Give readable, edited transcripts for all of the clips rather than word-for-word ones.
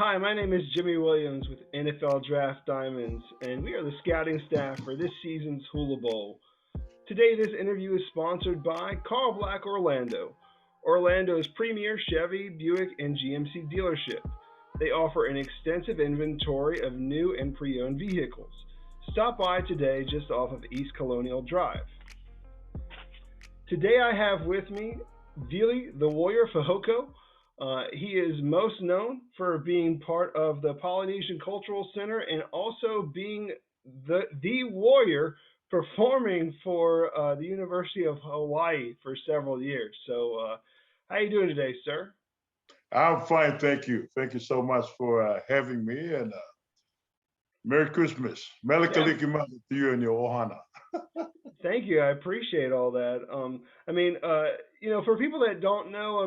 Hi, my name is Jimmy Williams with NFL Draft Diamonds, and we are the scouting staff for this season's Hula Bowl. Today, this interview is sponsored by Carl Black Orlando, Orlando's premier Chevy, Buick, and GMC dealership. They offer an extensive inventory of new and pre owned vehicles. Stop by today just off of East Colonial Drive. Today, I have with me Vili The Warrior Fehoko. He is most known for being part of the Polynesian Cultural Center and also being the warrior performing for the University of Hawaii for several years. How you doing today, sir? I'm fine, thank you. Thank you so much for having me, and Merry Christmas. Yeah, Melikaliki to you and your ohana. thank you. I appreciate all that. For people that don't know,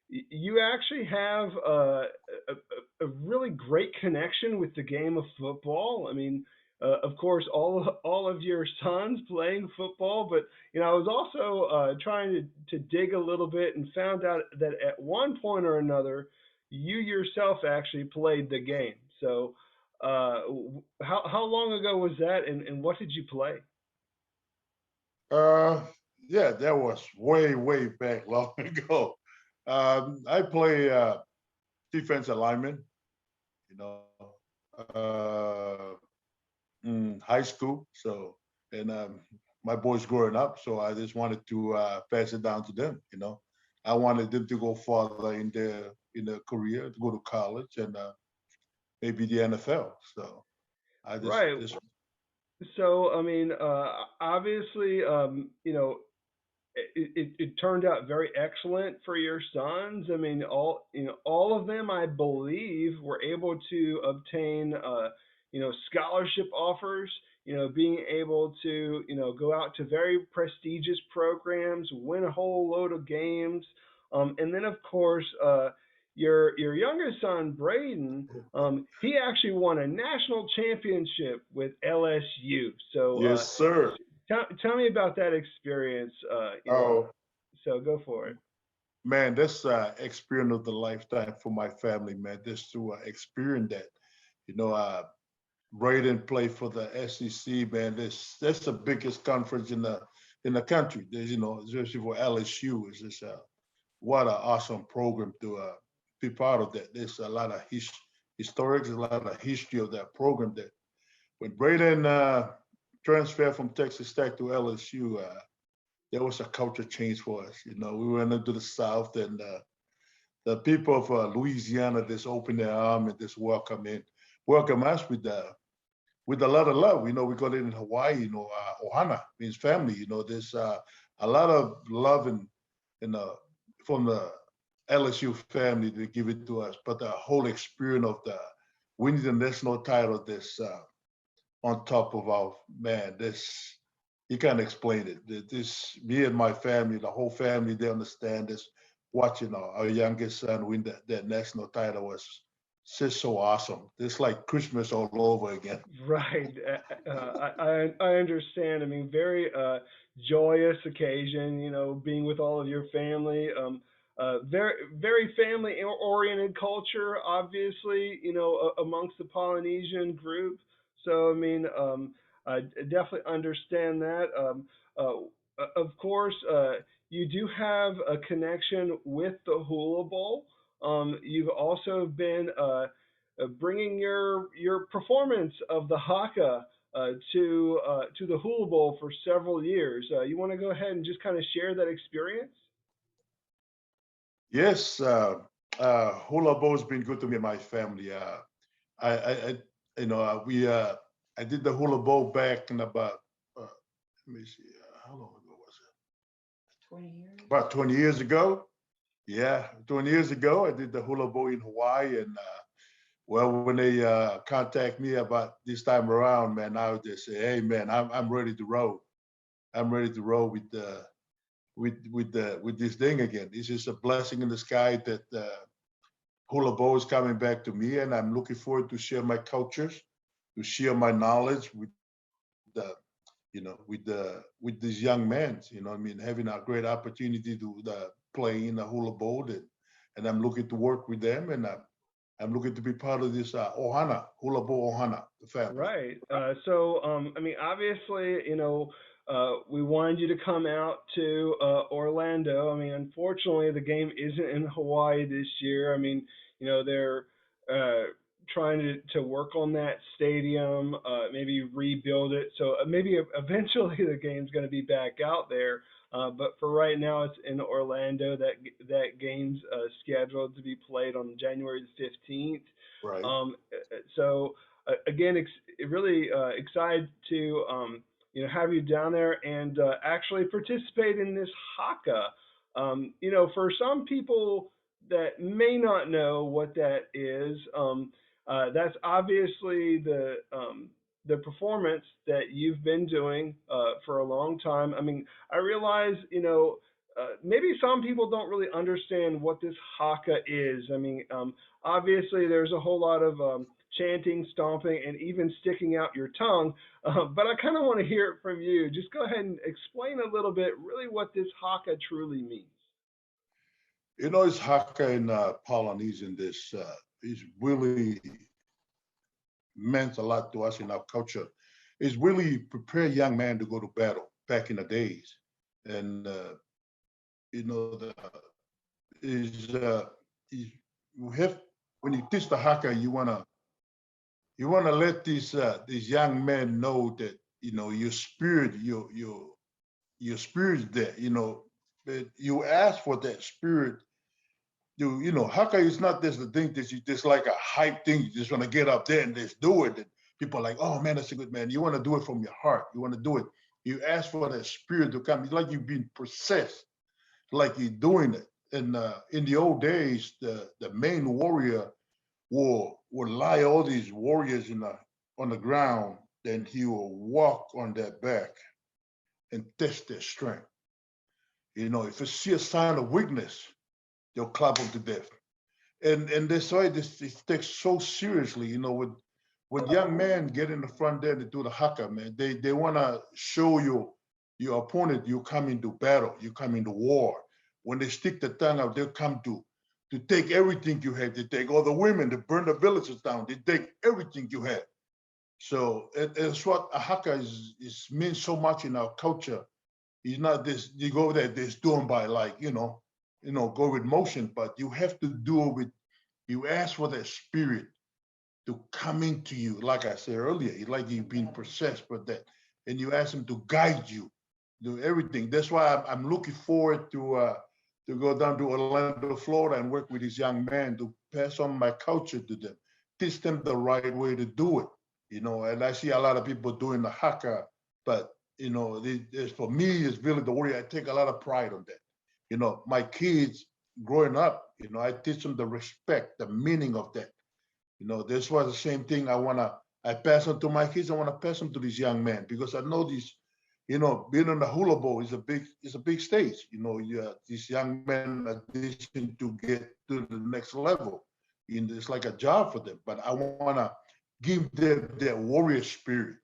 you actually have a really great connection with the game of football. Of course, all of your sons playing football, but I was also trying to dig a little bit and found out that at one point or another, you yourself actually played the game. So, how long ago was that, and what did you play? Uh, yeah, that was way back long ago. I play defense alignment, you know, uh, high school. So, and my boys growing up, so I just wanted to pass it down to them. I wanted them to go farther in their career, to go to college, and maybe the NFL. So I just Right. just So, obviously, it turned out very excellent for your sons. All of them, I believe, were able to obtain scholarship offers. Being able to go out to very prestigious programs, win a whole load of games, and then of course your youngest son Braden, he actually won a national championship with LSU. So yes, sir. tell me about that experience. Oh So go for it. man, that's experience of the lifetime for my family, man. Just to experience that, you know, uh, Braden played for the SEC, man. That's the biggest conference in the country. There's, especially for LSU, is just what an awesome program to be part of that. There's a lot of historic, a lot of history of that program. That when Braden transferred from Texas Tech to LSU, there was a culture change for us. We went into the South, and the people of Louisiana just opened their arms and just welcome us with a lot of love. We got it in Hawaii. Ohana means family. There's a lot of love in from the LSU family to give it to us. But the whole experience of the winning the national title, this on top of our man, this you can't explain it. This me and my family, the whole family, they understand this. Watching our youngest son win that national title was just so awesome. It's like Christmas all over again. Right. I understand. Very joyous occasion. Being with all of your family. Very family oriented culture, obviously. Amongst the Polynesian group. So I definitely understand that. Of course, you do have a connection with the Hula Bowl. You've also been bringing your performance of the Haka to the Hula Bowl for several years. You want to go ahead and just kind of share that experience? Yes, Hula Bowl's been good to me and my family. I we I did the Hula Bowl back in about let me see, how long ago was it? 20 years. About 20 years ago. Yeah, 20 years ago, I did the Hula Bowl in Hawaii, and well, when they contact me about this time around, man, I would just say, hey, man, I'm ready to roll. I'm ready to roll with this thing again. It's just a blessing in the sky that Hula Bowl is coming back to me, and I'm looking forward to share my cultures, to share my knowledge the with these young men. Having a great opportunity to play in the Hula Bowl, and I'm looking to work with them, and I'm looking to be part of this Ohana, Hula Bowl Ohana, the family. Right. I mean, obviously, we wanted you to come out to Orlando. I mean, unfortunately, the game isn't in Hawaii this year. I mean, they're trying to work on that stadium, maybe rebuild it. So maybe eventually the game's going to be back out there. But for right now, it's in Orlando. That game's scheduled to be played on January the 15th. Right. Again, really excited to have you down there and actually participate in this haka. For some people that may not know what that is, that's obviously the performance that you've been doing for a long time. I mean, I realize maybe some people don't really understand what this haka is. I mean, obviously there's a whole lot of chanting, stomping, and even sticking out your tongue. But I kind of want to hear it from you. Just go ahead and explain a little bit, really, what this haka truly means. It's Haka in Polynesian. This is really meant a lot to us in our culture. It's really prepare a young man to go to battle back in the days. And, the is you have when you teach the Haka, you wanna let these young men know that your spirit, your spirit's there. That you ask for that spirit. Haka is not just the thing that you just like a hype thing. You just want to get up there and just do it. And people are like, oh man, that's a good man. You want to do it from your heart. You want to do it. You ask for that spirit to come. It's like you've been possessed, like you're doing it. And in the old days, the main warrior would lie all these warriors on the ground, then he will walk on their back and test their strength. If you see a sign of weakness, they'll club them to death. And that's why this takes so seriously. When young men get in the front there to do the haka, man, they want to show you your opponent, you come into battle, you come into war. When they stick the tongue out, they'll come to take everything you have. They take all the women, they burn the villages down. They take everything you have. So it's what a haka is means so much in our culture. It's not this you go there, this doing by like, go with motion, but you have to do it with you ask for that spirit to come into you. Like I said earlier, it's like you've been possessed with that, and you ask him to guide you, do everything. That's why I'm looking forward to go down to Orlando, Florida, and work with these young men to pass on my culture to them, teach them the right way to do it. And I see a lot of people doing the haka, but for me, as Vili the Warrior, I take a lot of pride on that. My kids growing up, I teach them the respect, the meaning of that. This was the same thing I pass on to my kids. I want to pass them to these young men because I know these, being on the Hula Bowl is a big stage. These young men audition to get to the next level. It's like a job for them. But I want to give them that warrior spirit.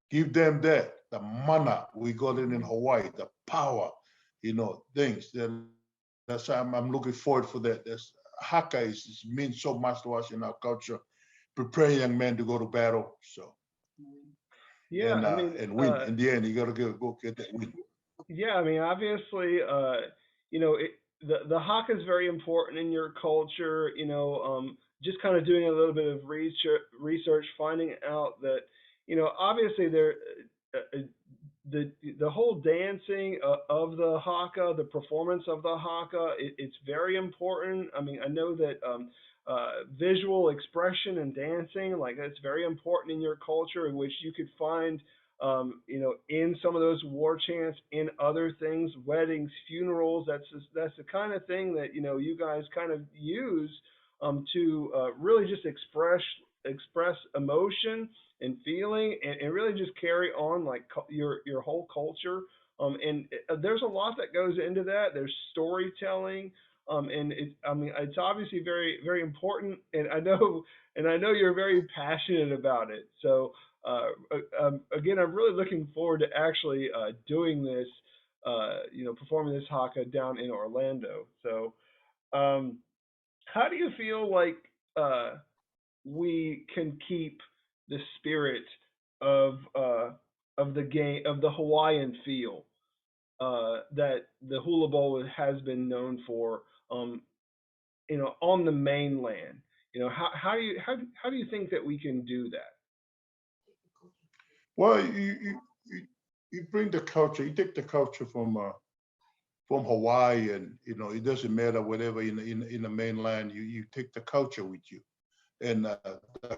Give them that, the mana, we got it in Hawaii, the power, things. That's why I'm looking forward for that. Haka means so much to us in our culture. Prepare young men to go to battle. So Yeah, I mean, and win. In the end, you gotta go get that win. yeah, I mean, obviously, the haka is very important in your culture. Just kind of doing a little bit of research, finding out that, obviously the whole dancing of the haka, the performance of the haka, it's very important. I mean, I know that visual expression and dancing, like that's very important in your culture, in which you could find, in some of those war chants, in other things, weddings, funerals. That's the kind of thing that you guys kind of use to really just express emotion and feeling, and really just carry on like your whole culture. And there's a lot that goes into that. There's storytelling, and it's obviously very very important. And I know you're very passionate about it. So again, I'm really looking forward to actually doing this, performing this haka down in Orlando. So, how do you feel like uh, we can keep the spirit of the game, of the Hawaiian feel that the Hula Bowl has been known for, um, on the mainland. How do you think that we can do that? Well, you bring the culture. You take the culture from Hawaii, and it doesn't matter whatever in the mainland. You take the culture with you, and the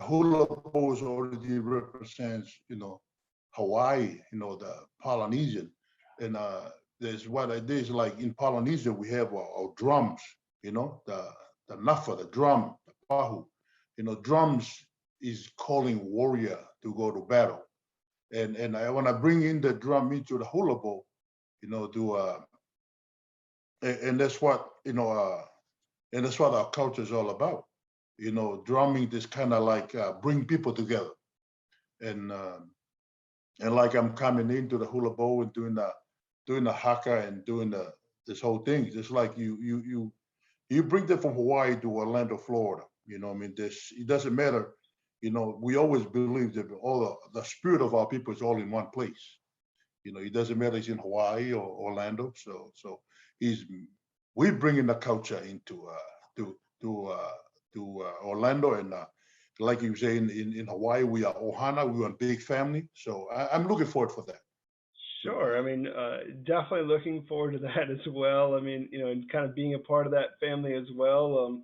hula pose already represents Hawaii, the Polynesian, and there's what it is like in Polynesia. We have our drums, the nafa, the drum, the pahu, drums is calling warrior to go to battle, and when I bring in the drum into the hula bowl, to and that's what and that's what our culture is all about. Drumming is kind of like bring people together, and like I'm coming into the hula bowl and doing the haka and doing this whole thing. Just like you bring them from Hawaii to Orlando, Florida. I mean, this it doesn't matter. We always believe that all the spirit of our people is all in one place. It doesn't matter it's in Hawaii or Orlando. So he's we bringing the culture into Orlando, and like you say in Hawaii, we are Ohana, we are a big family. So I'm looking forward for that. Sure. I mean, definitely looking forward to that as well. I mean, and kind of being a part of that family as well.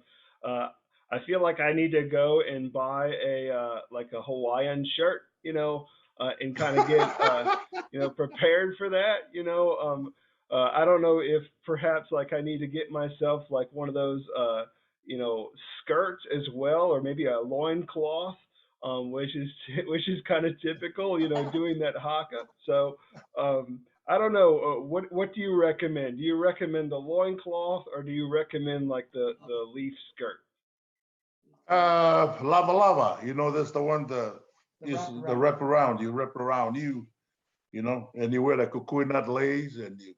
I feel like I need to go and buy a like a Hawaiian shirt, and kind of get prepared for that. I don't know if perhaps like I need to get myself like one of those skirts as well, or maybe a loincloth, which is which is kind of typical, doing that haka. So I don't know. What do you recommend? Do you recommend the loincloth, or do you recommend like the leaf skirt? Lava lava, that's the one The is wrap the around. wrap around. You wrap around and you wear the kukui nut lace and you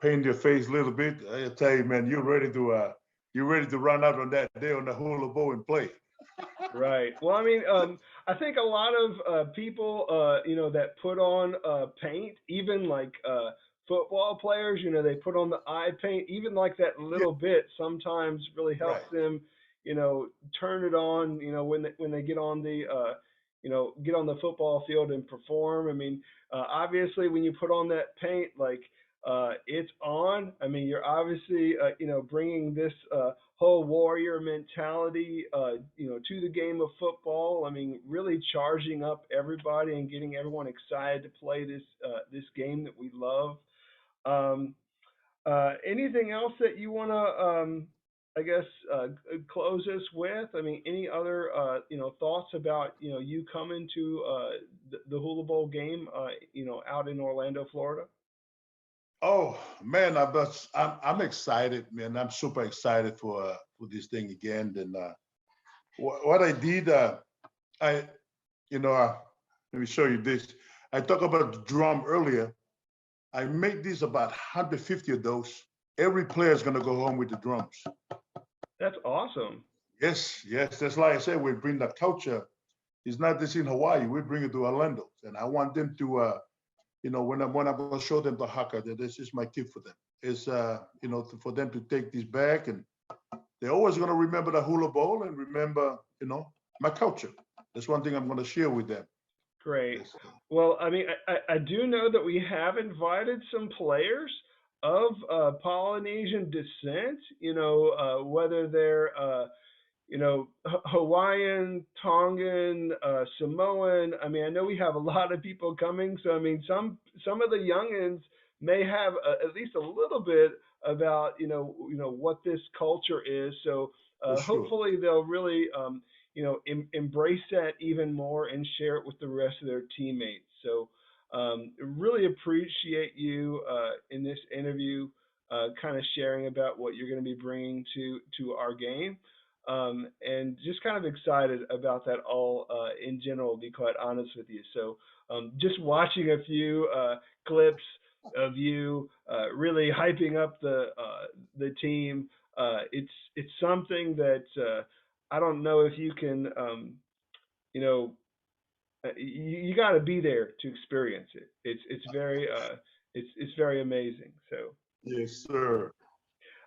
paint your face a little bit. I tell you, man, you're ready to run out on that day on the hula bowl and play. Right. Well, I mean, I think a lot of people, that put on paint, even like football players, they put on the eye paint, even like that Yeah, little bit, sometimes really helps right. them, turn it on, when they get on the, get on the football field and perform. I mean, obviously, when you put on that paint, like it's on. I mean, you're obviously, bringing this whole warrior mentality, to the game of football. I mean, really charging up everybody and getting everyone excited to play this game that we love. Um, Anything else that you want to, I guess, close us with? I mean, any other, thoughts about, you coming to the Hula Bowl game, out in Orlando, Florida? Oh man, I'm excited, man. I'm super excited for this thing again. And what I did, I you know, let me show you this. I talked about the drum earlier. I made this about 150 of those. Every player is gonna go home with the drums. That's awesome. Yes, yes. That's like I said, we bring the culture. It's not just in Hawaii. We bring it to Orlando, and I want them to, when I'm going to show them the haka, that this is my tip for them. Is for them to take this back, and they're always going to remember the hula bowl and remember, my culture. That's one thing I'm going to share with them. Great. Yes. Well, I mean, I do know that we have invited some players of Polynesian descent, whether they're Hawaiian, Tongan, Samoan. I mean, I know we have a lot of people coming, so I mean, some of the youngins may have at least a little bit about what this culture is. So For sure. hopefully they'll really embrace that even more and share it with the rest of their teammates. So really appreciate you in this interview, kind of sharing about what you're going to be bringing to our game, and just kind of excited about that all in general, to be quite honest with you. So just watching a few clips of you really hyping up the team, it's something that I don't know if you can, you know, you got to be there to experience it. It's very it's very amazing. So Yes, sir.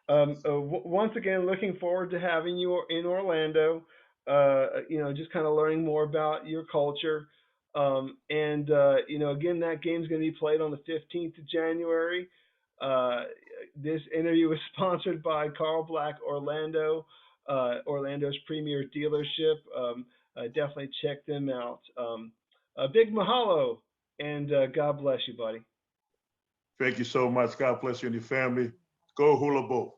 once again, looking forward to having you in Orlando. Just kind of learning more about your culture. And again, that game's going to be played on the 15th of January. Uh, this interview was sponsored by Carl Black Orlando, Orlando's premier dealership. Definitely check them out. A big mahalo, and God bless you, buddy. Thank you so much. God bless you and your family. Go Hula Bowl.